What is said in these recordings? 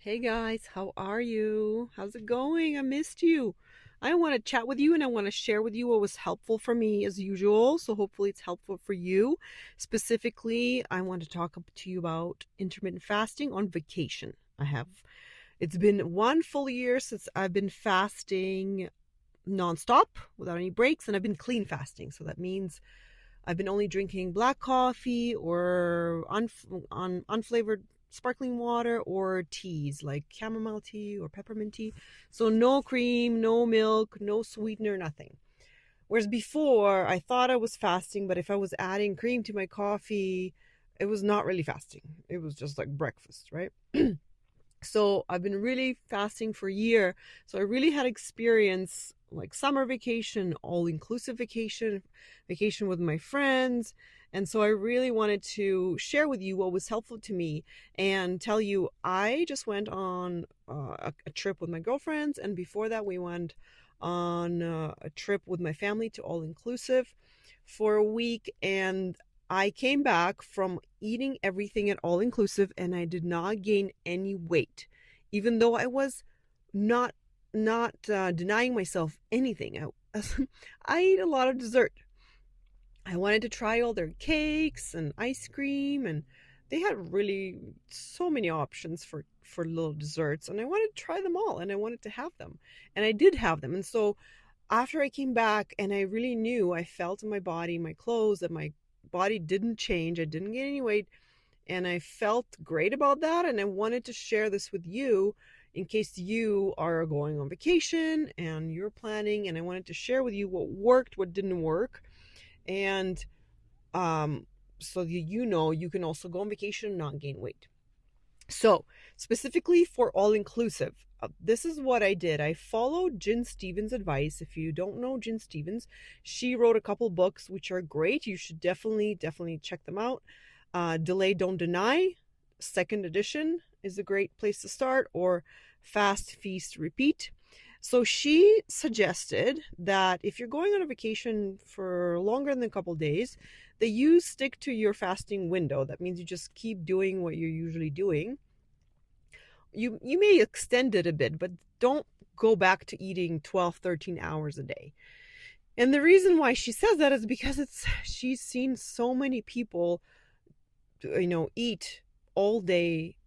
Hey guys, how are you? How's it going? I missed you. I want to chat with you and I want to share with you what was helpful for me as usual. So hopefully it's helpful for you. Specifically, I want to talk to you about intermittent fasting on vacation. It's been one full year since I've been fasting nonstop without any breaks, and I've been clean fasting. So that means I've been only drinking black coffee or unflavored sparkling water or teas like chamomile tea or peppermint tea. So no cream, no milk, no sweetener, nothing. Whereas before, I thought I was fasting, but if I was adding cream to my coffee, it was not really fasting. It was just like breakfast, right? So I've been really fasting for a year. So I really had experience like summer vacation, all inclusive vacation with my friends. And so I really wanted to share with you what was helpful to me and tell you I just went on a trip with my girlfriends. And before that, we went on a trip with my family to all inclusive for a week. And I came back from eating everything at all inclusive and I did not gain any weight, even though I was not denying myself anything. I ate a lot of dessert. I wanted to try all their cakes and ice cream, and they had really so many options for little desserts, and I wanted to try them all and I wanted to have them. And I did have them. And so after I came back and I really knew, I felt in my body, my clothes, that my body didn't change. I didn't gain any weight. And I felt great about that. And I wanted to share this with you in case you are going on vacation and you're planning. And I wanted to share with you what worked, what didn't work. And so you know you can also go on vacation and not gain weight. So, specifically for all inclusive, this is what I did. I followed Jen Stevens' advice. If you don't know Jen Stevens, she wrote a couple books which are great. You should definitely check them out. Delay, Don't Deny, second edition is a great place to start, or Fast, Feast, Repeat. So she suggested that if you're going on a vacation for longer than a couple days, that you stick to your fasting window. That means you just keep doing what you're usually doing. You may extend it a bit, but don't go back to eating 12, 13 hours a day. And the reason why she says that is because she's seen so many people, eat all day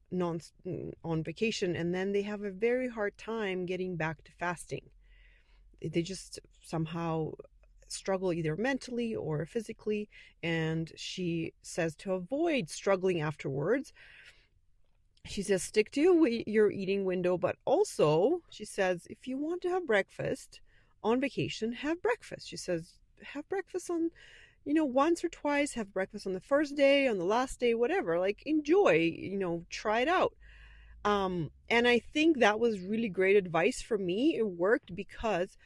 on vacation, and then they have a very hard time getting back to fasting. They just somehow struggle either mentally or physically, and she says to avoid struggling afterwards. She says stick to your eating window, but also she says if you want to have breakfast on vacation, have breakfast. She says have breakfast on once or twice, have breakfast on the first day, on the last day, whatever. Like enjoy, try it out. And I think that was really great advice for me. It worked because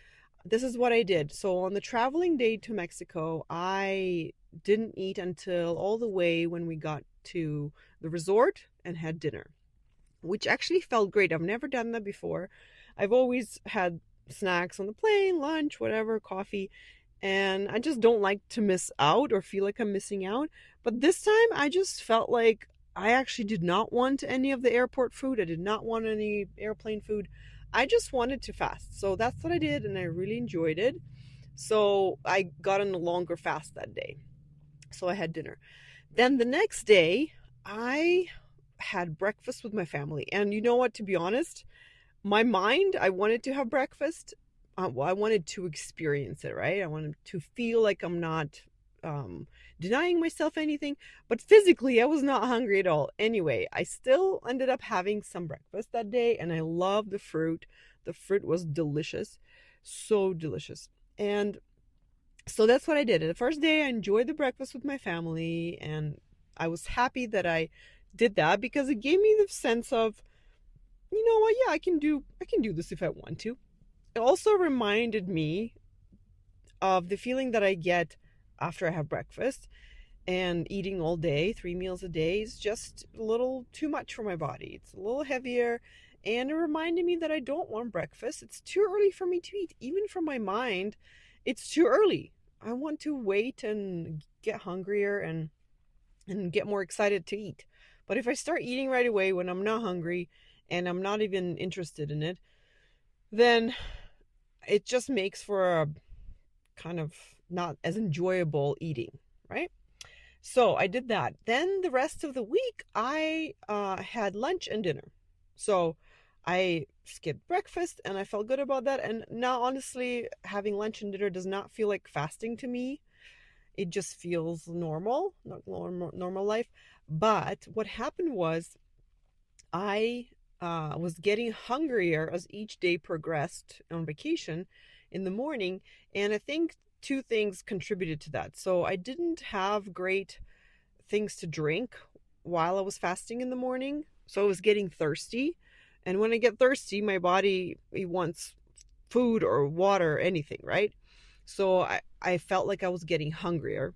this is what I did. So on the traveling day to Mexico, I didn't eat until all the way when we got to the resort and had dinner, which actually felt great. I've never done that before. I've always had snacks on the plane, lunch, whatever, coffee, and I just don't like to miss out or feel like I'm missing out. But this time I just felt like I actually did not want any of the airport food. I did not want any airplane food. I just wanted to fast. So that's what I did, and I really enjoyed it. So I got on a longer fast that day. So I had dinner. Then the next day, I had breakfast with my family. And you know what, to be honest, my mind, I wanted to have breakfast. I wanted to experience it, right? I wanted to feel like I'm not denying myself anything, but physically I was not hungry at all. Anyway, I still ended up having some breakfast that day, and I loved the fruit. The fruit was delicious, so delicious. And so that's what I did. The first day I enjoyed the breakfast with my family, and I was happy that I did that because it gave me the sense of, you know what, yeah, I can do this if I want to. It also reminded me of the feeling that I get after I have breakfast, and eating all day, 3 meals a day, is just a little too much for my body. It's a little heavier, and it reminded me that I don't want breakfast. It's too early for me to eat. Even for my mind, it's too early. I want to wait and get hungrier and get more excited to eat. But if I start eating right away when I'm not hungry and I'm not even interested in it, then it just makes for a kind of not as enjoyable eating, right? So I did that. Then the rest of the week, I had lunch and dinner. So I skipped breakfast and I felt good about that. And now, honestly, having lunch and dinner does not feel like fasting to me. It just feels normal, not normal life. But what happened was I was getting hungrier as each day progressed on vacation in the morning. And I think two things contributed to that. So I didn't have great things to drink while I was fasting in the morning. So I was getting thirsty. And when I get thirsty, my body it wants food or water, anything, right? So I felt like I was getting hungrier.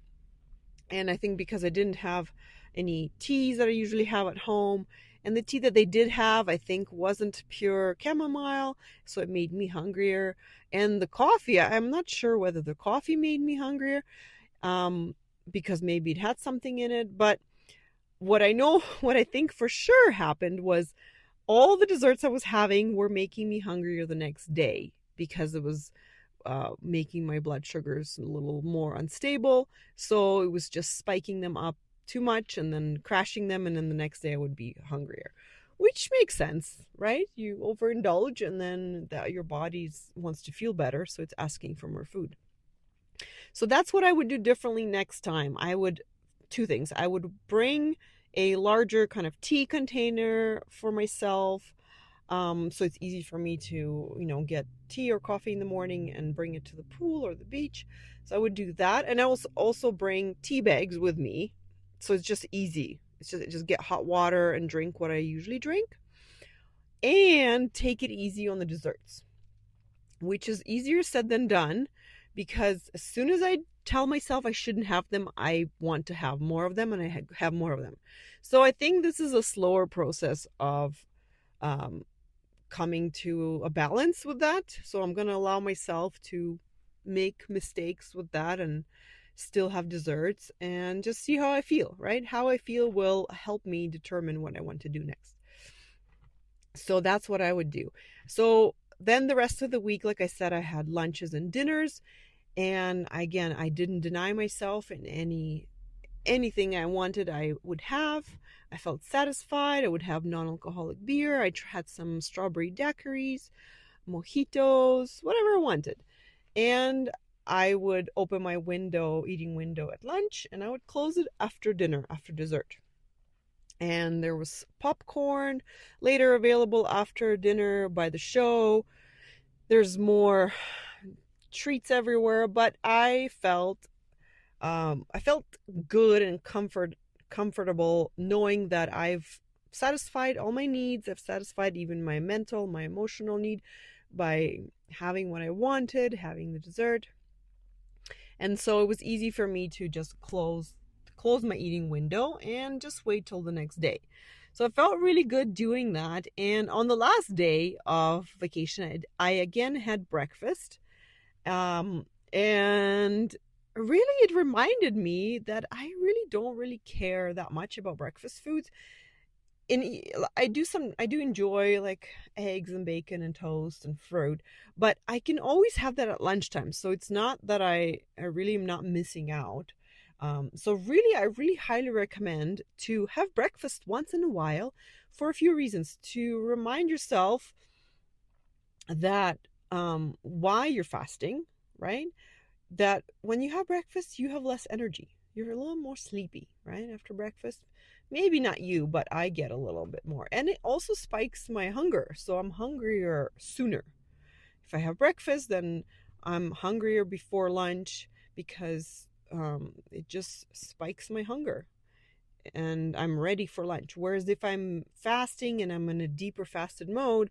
And I think because I didn't have any teas that I usually have at home, and the tea that they did have, I think, wasn't pure chamomile, so it made me hungrier. And the coffee, I'm not sure whether the coffee made me hungrier, um, because maybe it had something in it. But what I know, what I think for sure happened was all the desserts I was having were making me hungrier the next day because it was making my blood sugars a little more unstable. So it was just spiking them up too much and then crashing them. And then the next day I would be hungrier, which makes sense, right? You overindulge and then your body wants to feel better. So it's asking for more food. So that's what I would do differently next time. Two things. I would bring a larger kind of tea container for myself. So it's easy for me to, get tea or coffee in the morning and bring it to the pool or the beach. So I would do that. And I also bring tea bags with me. So it's just easy. It's just get hot water and drink what I usually drink. And take it easy on the desserts, which is easier said than done, because as soon as I tell myself I shouldn't have them, I want to have more of them, and I have more of them. So I think this is a slower process of coming to a balance with that. So I'm going to allow myself to make mistakes with that and still have desserts and just see how I feel, right? How I feel will help me determine what I want to do next. So that's what I would do. So then the rest of the week, like I said, I had lunches and dinners. And again, I didn't deny myself in anything I wanted, I would have. I felt satisfied. I would have non-alcoholic beer. I had some strawberry daiquiris, mojitos, whatever I wanted. And I would open my eating window at lunch, and I would close it after dinner, after dessert. And there was popcorn later available after dinner by the show. There's more treats everywhere, but I felt good and comfortable knowing that I've satisfied all my needs. I've satisfied even my mental, my emotional need by having what I wanted, having the dessert. And so it was easy for me to just close my eating window and just wait till the next day. So I felt really good doing that. And on the last day of vacation, I again had breakfast. And really it reminded me that I really don't really care that much about breakfast foods. I do enjoy like eggs and bacon and toast and fruit, but I can always have that at lunchtime. So it's not that I really am not missing out. So really, I really highly recommend to have breakfast once in a while for a few reasons. To remind yourself that why you're fasting, right? That when you have breakfast, you have less energy. You're a little more sleepy, right? After breakfast. Maybe not you, but I get a little bit more. And it also spikes my hunger. So I'm hungrier sooner. If I have breakfast, then I'm hungrier before lunch because it just spikes my hunger and I'm ready for lunch. Whereas if I'm fasting and I'm in a deeper fasted mode,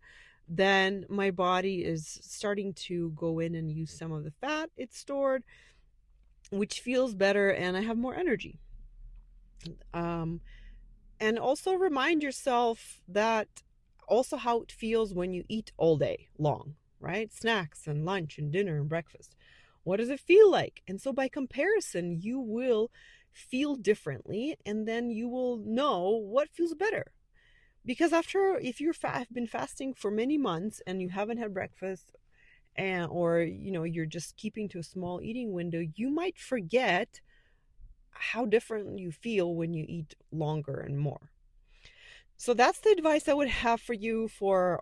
then my body is starting to go in and use some of the fat it's stored, which feels better, and I have more energy. And also remind yourself that also how it feels when you eat all day long, right? Snacks and lunch and dinner and breakfast. What does it feel like? And so by comparison, you will feel differently, and then you will know what feels better. Because if you're have been fasting for many months and you haven't had breakfast, and or you're just keeping to a small eating window, you might forget how different you feel when you eat longer and more. So that's the advice I would have for you for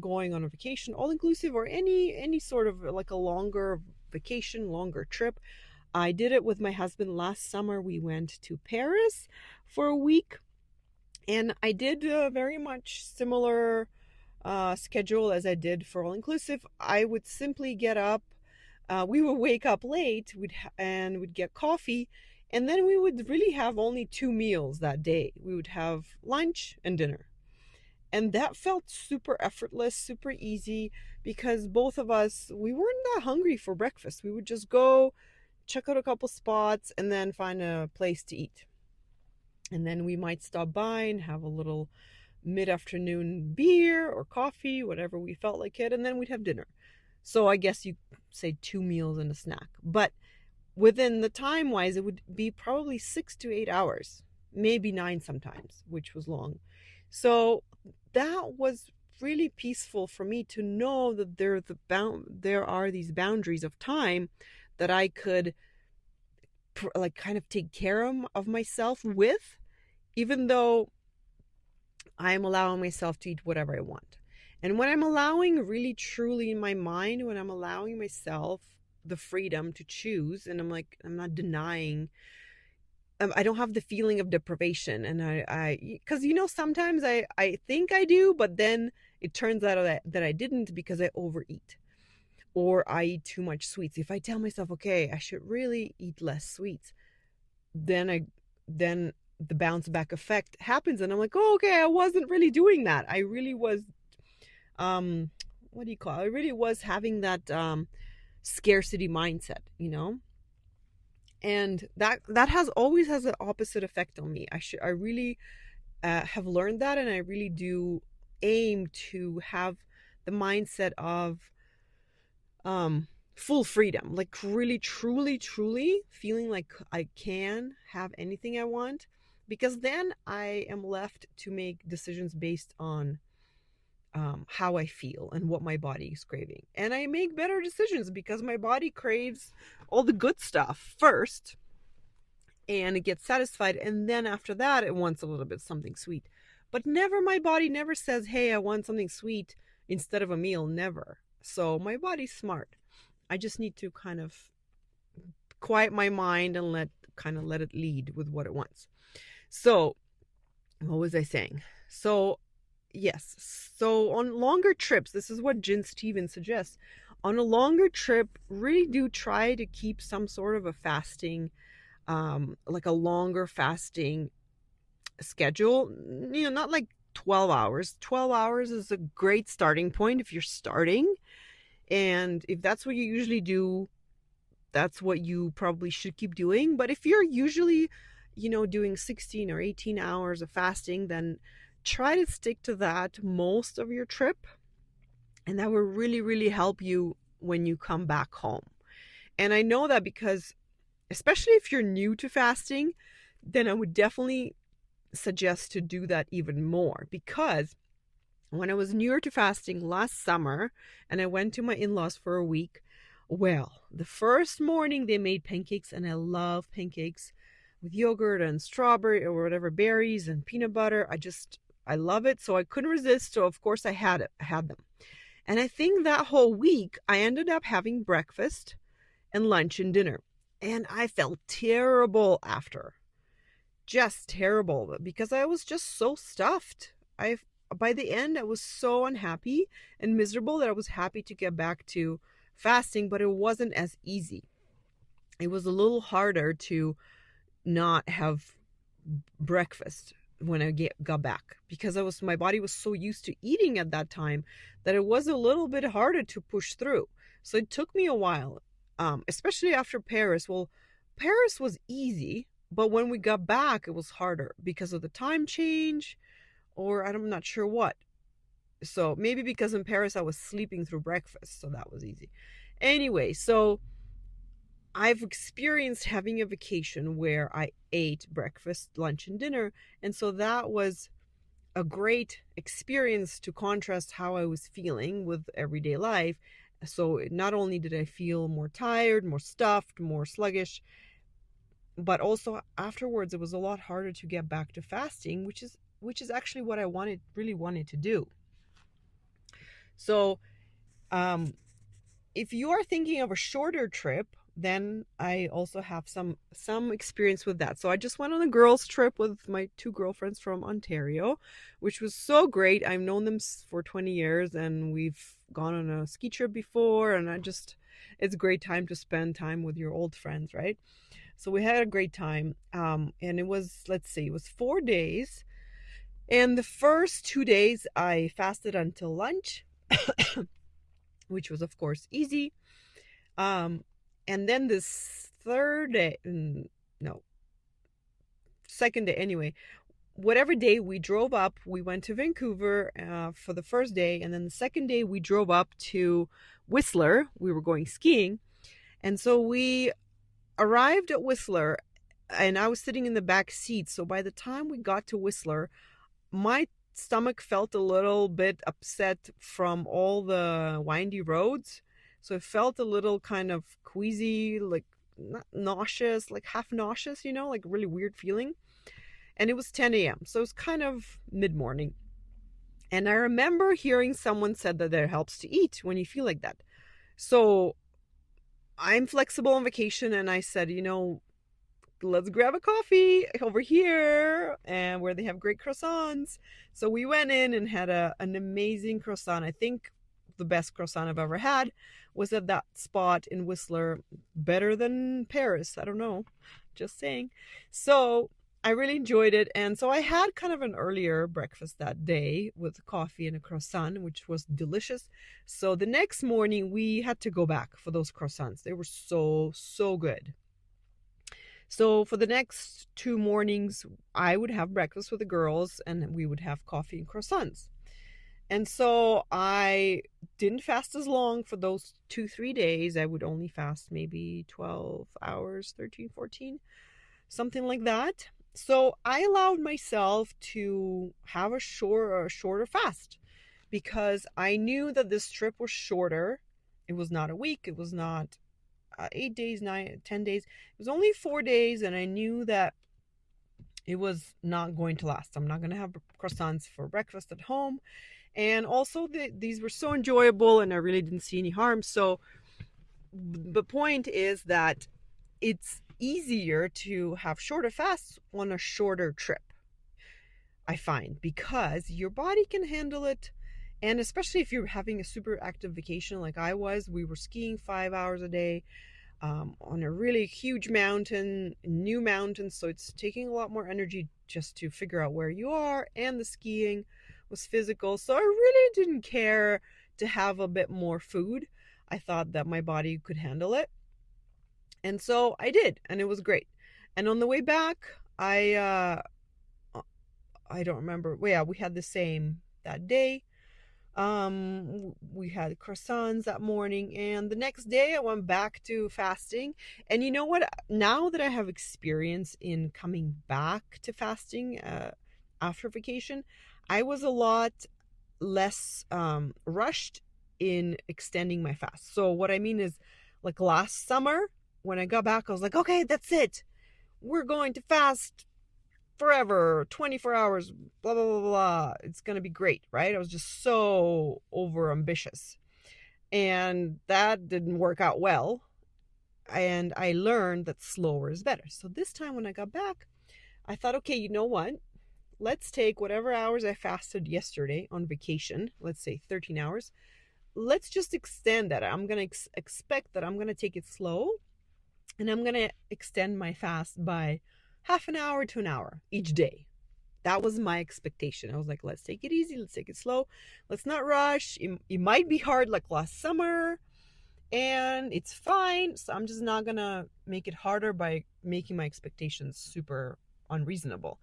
going on a vacation, all inclusive, or any sort of like a longer vacation, longer trip. I did it with my husband last summer. We went to Paris for a week, and I did a very much similar schedule as I did for all inclusive. I would simply get up. We would wake up late, and we'd get coffee, and then we would really have only 2 meals that day. We would have lunch and dinner, and that felt super effortless, super easy, because both of us, we weren't that hungry for breakfast. We would just go check out a couple spots and then find a place to eat, and then we might stop by and have a little mid-afternoon beer or coffee, whatever we felt like it, and then we'd have dinner. So I guess you say 2 meals and a snack. But within the time wise, it would be probably 6 to 8 hours, maybe 9 sometimes, which was long. So that was really peaceful for me to know that there are these boundaries of time that I could like kind of take care of myself with, even though I am allowing myself to eat whatever I want. And when I'm allowing really truly in my mind, when I'm allowing myself the freedom to choose, and I'm not denying, I don't have the feeling of deprivation. And because sometimes I think I do, but then it turns out that I didn't, because I overeat or I eat too much sweets. If I tell myself, okay, I should really eat less sweets, then the bounce back effect happens, and I'm like, oh, okay, I wasn't really doing that. I really was, what do you call it? I really was having that scarcity mindset, and that has always has an opposite effect on me. I really have learned that, and I really do aim to have the mindset of full freedom, like really truly truly feeling like I can have anything I want, because then I am left to make decisions based on how I feel and what my body is craving, and I make better decisions because my body craves all the good stuff first, and it gets satisfied, and then after that it wants a little bit something sweet. But never, my body never says, hey, I want something sweet instead of a meal. Never. So my body's smart. I just need to kind of quiet my mind and let it lead with what it wants. So what was I saying? So yes, so on longer trips, this is what Jen Stevens suggests. On a longer trip, really do try to keep some sort of a fasting, like a longer fasting schedule. Not like 12 hours. 12 hours is a great starting point if you're starting. And if that's what you usually do, that's what you probably should keep doing. But if you're usually, doing 16 or 18 hours of fasting, then try to stick to that most of your trip. And that will really, really help you when you come back home. And I know that because, especially if you're new to fasting, then I would definitely suggest to do that even more, because when I was newer to fasting last summer and I went to my in-laws for a week, well, the first morning they made pancakes, and I love pancakes with yogurt and strawberry or whatever berries and peanut butter. I love it. So I couldn't resist. So of course I had them. And I think that whole week I ended up having breakfast and lunch and dinner. And I felt terrible after. Just terrible, because I was just so stuffed. By the end, I was so unhappy and miserable that I was happy to get back to fasting, but it wasn't as easy. It was a little harder to not have breakfast when I got back, because my body was so used to eating at that time that it was a little bit harder to push through. So it took me a while, especially after Paris. Well, Paris was easy, but when we got back, it was harder because of the time change, or I'm not sure what. So maybe because in Paris I was sleeping through breakfast, so that was easy. Anyway, so I've experienced having a vacation where I ate breakfast, lunch, and dinner, and so that was a great experience to contrast how I was feeling with everyday life. So not only did I feel more tired, more stuffed, more sluggish, but also afterwards it was a lot harder to get back to fasting, which is actually what I really wanted to do. So if you are thinking of a shorter trip, then I also have some experience with that. So I just went on a girls trip with my two girlfriends from Ontario, which was so great. I've known them for 20 years and we've gone on a ski trip before, and it's a great time to spend time with your old friends, right? So we had a great time. And it was, let's see, it was 4 days. And the first 2 days I fasted until lunch, which was of course easy. And then this third day, no, second day anyway, whatever day we drove up, we went to Vancouver for the first day. And then the second day we drove up to Whistler. We were going skiing. And so we arrived at Whistler and I was sitting in the back seat. So by the time we got to Whistler, my stomach felt a little bit upset from all the windy roads. So it felt a little kind of queasy, like not nauseous, like half nauseous, like really weird feeling. And it was 10 a.m. So it was kind of mid-morning. And I remember hearing someone said that it helps to eat when you feel like that. So I'm flexible on vacation and I said, let's grab a coffee over here and where they have great croissants. So we went in and had an amazing croissant. I think the best croissant I've ever had was at that spot in Whistler. Better than Paris. I don't know. Just saying. So I really enjoyed it. And so I had kind of an earlier breakfast that day with coffee and a croissant, which was delicious. So the next morning we had to go back for those croissants. They were so, so good. So for the next 2 mornings, I would have breakfast with the girls and we would have coffee and croissants. And so I didn't fast as long for those 2-3 days. I would only fast maybe 12 hours, 13, 14, something like that. So I allowed myself to have a shorter fast because I knew that this trip was shorter. It was not a week. It was not 8 days, 10 days. It was only 4 days, and I knew that it was not going to last. I'm not going to have croissants for breakfast at home. And also, these were so enjoyable, and I really didn't see any harm. So the point is that it's easier to have shorter fasts on a shorter trip, I find, because your body can handle it. And especially if you're having a super active vacation like I was, we were skiing 5 hours a day on a really huge mountain, new mountain. So it's taking a lot more energy just to figure out where you are. And the skiing was physical. So I really didn't care to have a bit more food. I thought that my body could handle it. And so I did. And it was great. And on the way back, I don't remember. Well, yeah, we had the same that day. We had croissants that morning, and the next day I went back to fasting. And you know what? Now that I have experience in coming back to fasting after vacation, I was a lot less rushed in extending my fast. So what I mean is, like last summer when I got back, I was like, okay, that's it. We're going to fast forever, 24 hours, blah, blah, blah, blah. It's going to be great, right? I was just so over ambitious. And that didn't work out well. And I learned that slower is better. So this time when I got back, I thought, okay, you know what? Let's take whatever hours I fasted yesterday on vacation, let's say 13 hours. Let's just extend that. I'm going to expect that I'm going to take it slow. And I'm going to extend my fast by half an hour to an hour each day. That was my expectation. I was like, let's take it easy. Let's take it slow. Let's not rush. It might be hard like last summer. And it's fine. So I'm just not going to make it harder by making my expectations super unreasonable.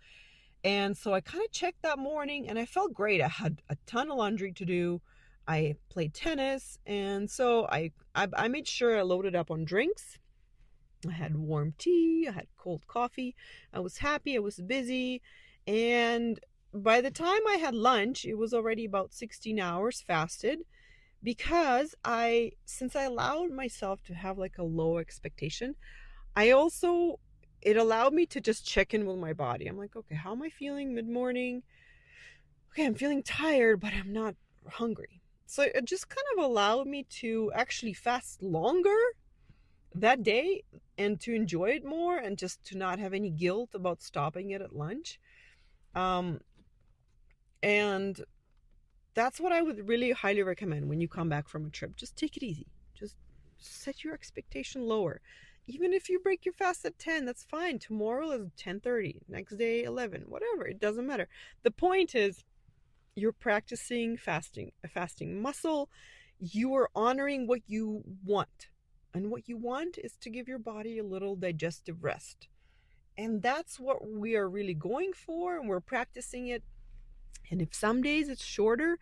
And so I kind of checked that morning and I felt great. I had a ton of laundry to do. I played tennis. And so I made sure I loaded up on drinks. I had warm tea. I had cold coffee. I was happy. I was busy. And by the time I had lunch, it was already about 16 hours fasted, because since I allowed myself to have like a low expectation, I also, it allowed me to just check in with my body. I'm like, okay, how am I feeling mid-morning? Okay, I'm feeling tired, but I'm not hungry. So it just kind of allowed me to actually fast longer that day and to enjoy it more, and just to not have any guilt about stopping it at lunch. Um, and that's what I would really highly recommend when you come back from a trip. Just take it easy. Just set your expectation lower. Even if you break your fast at 10, that's fine. Tomorrow is 10:30, next day 11, whatever. It doesn't matter. The point is, you're practicing fasting, a fasting muscle. You are honoring what you want. And what you want is to give your body a little digestive rest. And that's what we are really going for, and we're practicing it. And if some days it's shorter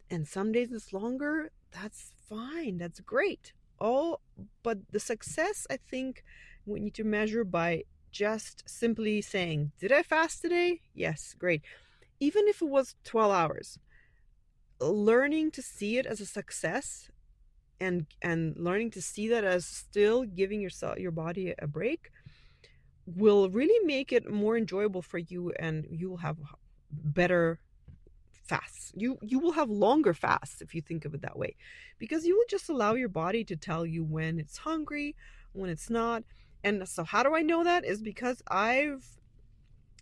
and some days it's longer, that's fine. That's great. But the success, I think, we need to measure by just simply saying, did I fast today? Yes, great. Even if it was 12 hours, learning to see it as a success, and learning to see that as still giving your body a break, will really make it more enjoyable for you, and you will have better fasts. You will have longer fasts if you think of it that way, because you will just allow your body to tell you when it's hungry, when it's not. And so how do I know that? Is because I've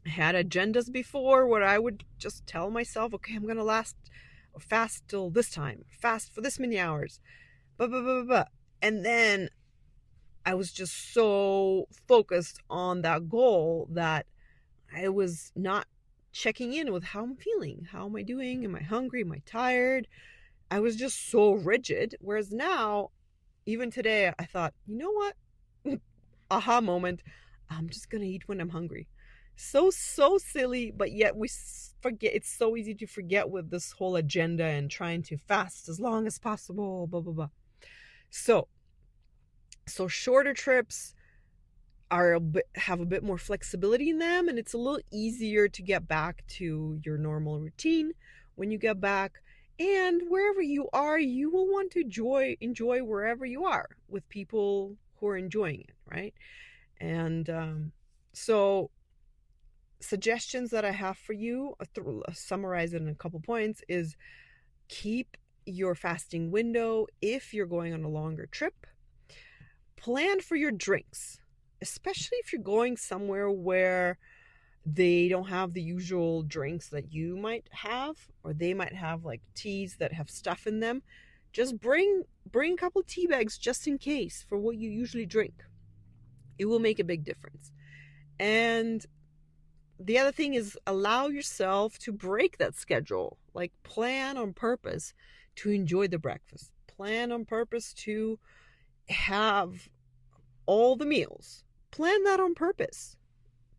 had agendas before where I would just tell myself, okay, I'm gonna fast till this time, fast for this many hours, blah blah blah blah blah. And then I was just so focused on that goal that I was not checking in with how I'm feeling. How am I doing? Am I hungry? Am I tired? I was just so rigid. Whereas now, even today, I thought, you know what? Aha moment. I'm just going to eat when I'm hungry. So silly, but yet we forget. It's so easy to forget with this whole agenda and trying to fast as long as possible, blah, blah, blah. So shorter trips have a bit more flexibility in them, and it's a little easier to get back to your normal routine when you get back. And wherever you are, you will want to enjoy wherever you are, with people who are enjoying it, right? And so suggestions that I have for you, summarize it in a couple points, is keep your fasting window if you're going on a longer trip. Plan for your drinks, especially if you're going somewhere where they don't have the usual drinks that you might have, or they might have like teas that have stuff in them. Just bring a couple tea bags just in case for what you usually drink. It will make a big difference. And the other thing is, allow yourself to break that schedule. Like, plan on purpose to enjoy the breakfast. Plan on purpose to have all the meals. Plan that on purpose,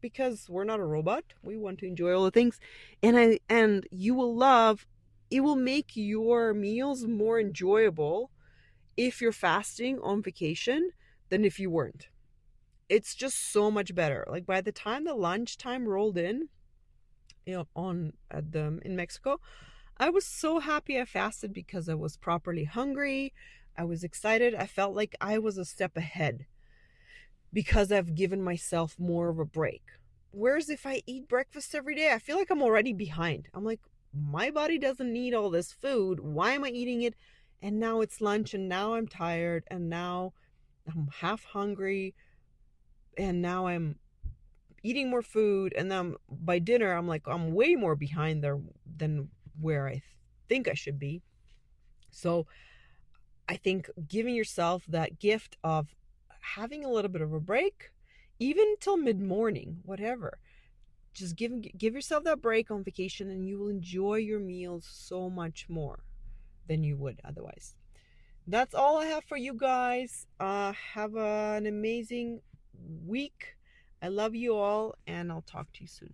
because we're not a robot. We want to enjoy all the things. And you will love, it will make your meals more enjoyable if you're fasting on vacation than if you weren't. It's just so much better. Like, by the time the lunchtime rolled in, in Mexico, I was so happy I fasted, because I was properly hungry. I was excited. I felt like I was a step ahead, because I've given myself more of a break. Whereas if I eat breakfast every day, I feel like I'm already behind. I'm like, my body doesn't need all this food. Why am I eating it? And now it's lunch, and now I'm tired, and now I'm half hungry, and now I'm eating more food, and then by dinner I'm like, I'm way more behind there than where I think I should be. So I think giving yourself that gift of having a little bit of a break, even till mid-morning, whatever, just give yourself that break on vacation, and you will enjoy your meals so much more than you would otherwise. That's all I have for you guys. Have an amazing week. I love you all, and I'll talk to you soon.